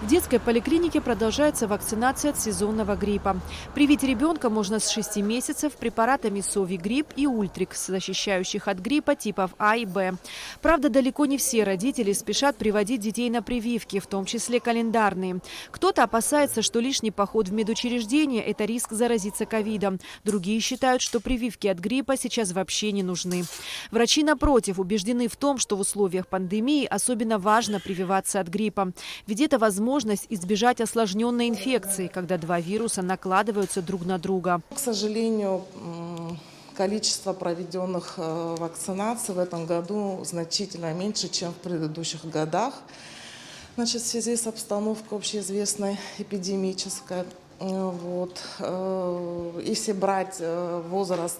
В детской поликлинике продолжается вакцинация от сезонного гриппа. Привить ребенка можно с 6 месяцев препаратами Совигрипп и Ультрикс, защищающих от гриппа типов А и Б. Правда, далеко не все родители спешат приводить детей на прививки, в том числе календарные. Кто-то опасается, что лишний поход в медучреждение – это риск заразиться ковидом. Другие считают, что прививки от гриппа сейчас вообще не нужны. Врачи, напротив, убеждены в том, что в условиях пандемии особенно важно прививаться от гриппа. Ведь это возможность избежать осложненной инфекции, когда два вируса накладываются друг на друга. К сожалению, количество проведенных вакцинаций в этом году значительно меньше, чем в предыдущих годах. Значит, в связи с обстановкой общеизвестной эпидемической. Если брать возраст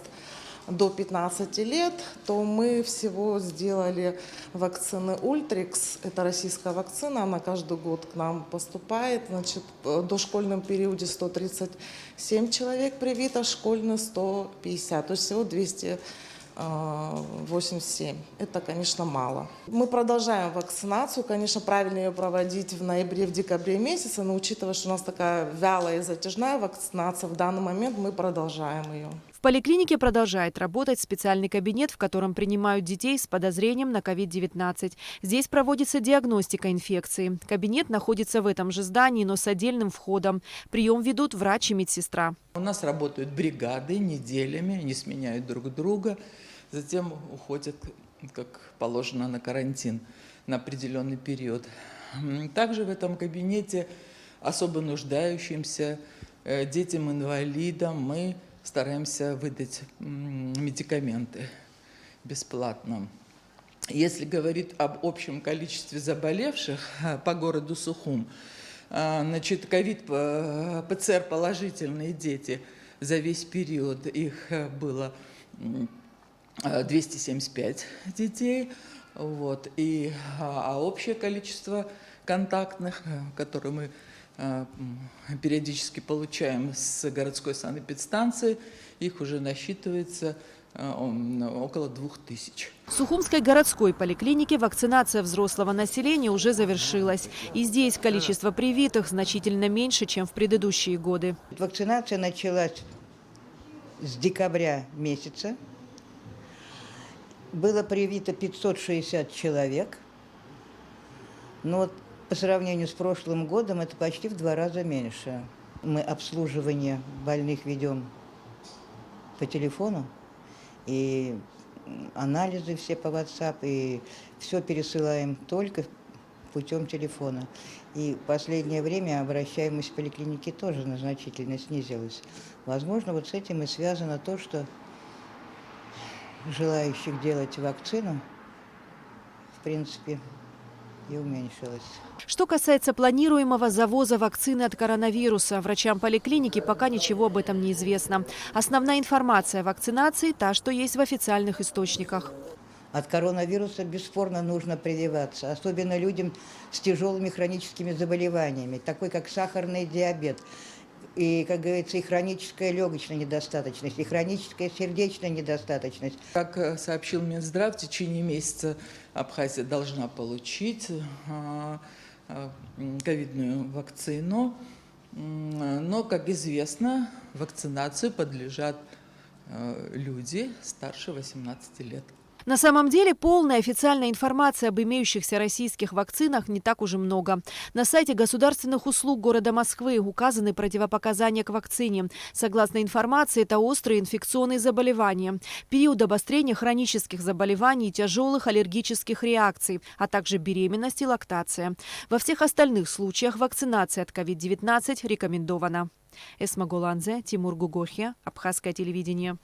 до 15 лет, то мы всего сделали вакцины Ультрикс. Это российская вакцина, она каждый год к нам поступает. Значит, в дошкольном периоде 137 человек привито, школьный 150, то есть всего 287. Это, конечно, мало. Мы продолжаем вакцинацию. Конечно, правильно ее проводить в ноябре, в декабре месяце, но учитывая, что у нас такая вялая и затяжная вакцинация, в данный момент мы продолжаем ее. В поликлинике продолжает работать специальный кабинет, в котором принимают детей с подозрением на COVID-19. Здесь проводится диагностика инфекции. Кабинет находится в этом же здании, но с отдельным входом. Прием ведут врач и медсестра. У нас работают бригады неделями, они сменяют друг друга, затем уходят, как положено, на карантин на определенный период. Также в этом кабинете особо нуждающимся детям-инвалидам мы стараемся выдать медикаменты бесплатно. Если говорить об общем количестве заболевших по городу Сухум, значит, ПЦР положительные дети за весь период, их было 275 детей, а общее количество контактных, которые мы периодически получаем с городской санэпидстанции, их уже насчитывается около 2000. В Сухумской городской поликлинике вакцинация взрослого населения уже завершилась. И здесь количество привитых значительно меньше, чем в предыдущие годы. Вакцинация началась с декабря месяца. Было привито 560 человек. Но по сравнению с прошлым годом это почти в 2 раза меньше. Мы обслуживание больных ведем по телефону, и анализы все по WhatsApp, и все пересылаем только путем телефона. И в последнее время обращаемость в поликлинике тоже значительно снизилась. Возможно, вот с этим и связано то, что желающих делать вакцину, в принципе, и уменьшилось. Что касается планируемого завоза вакцины от коронавируса, врачам поликлиники пока ничего об этом не известно. Основная информация о вакцинации – та, что есть в официальных источниках. От коронавируса бесспорно нужно прививаться, особенно людям с тяжелыми хроническими заболеваниями, такой как сахарный диабет. И, как говорится, и хроническая легочная недостаточность, и хроническая сердечная недостаточность. Как сообщил Минздрав, в течение месяца Абхазия должна получить ковидную вакцину. Но, как известно, вакцинации подлежат люди старше 18 лет. На самом деле, полной официальной информации об имеющихся российских вакцинах не так уже много. На сайте государственных услуг города Москвы указаны противопоказания к вакцине. Согласно информации, это острые инфекционные заболевания, период обострения хронических заболеваний и тяжелых аллергических реакций, а также беременность и лактация. Во всех остальных случаях вакцинация от COVID-19 рекомендована. Эсма Голанзе, Тимур Гугохия, Абхазское телевидение.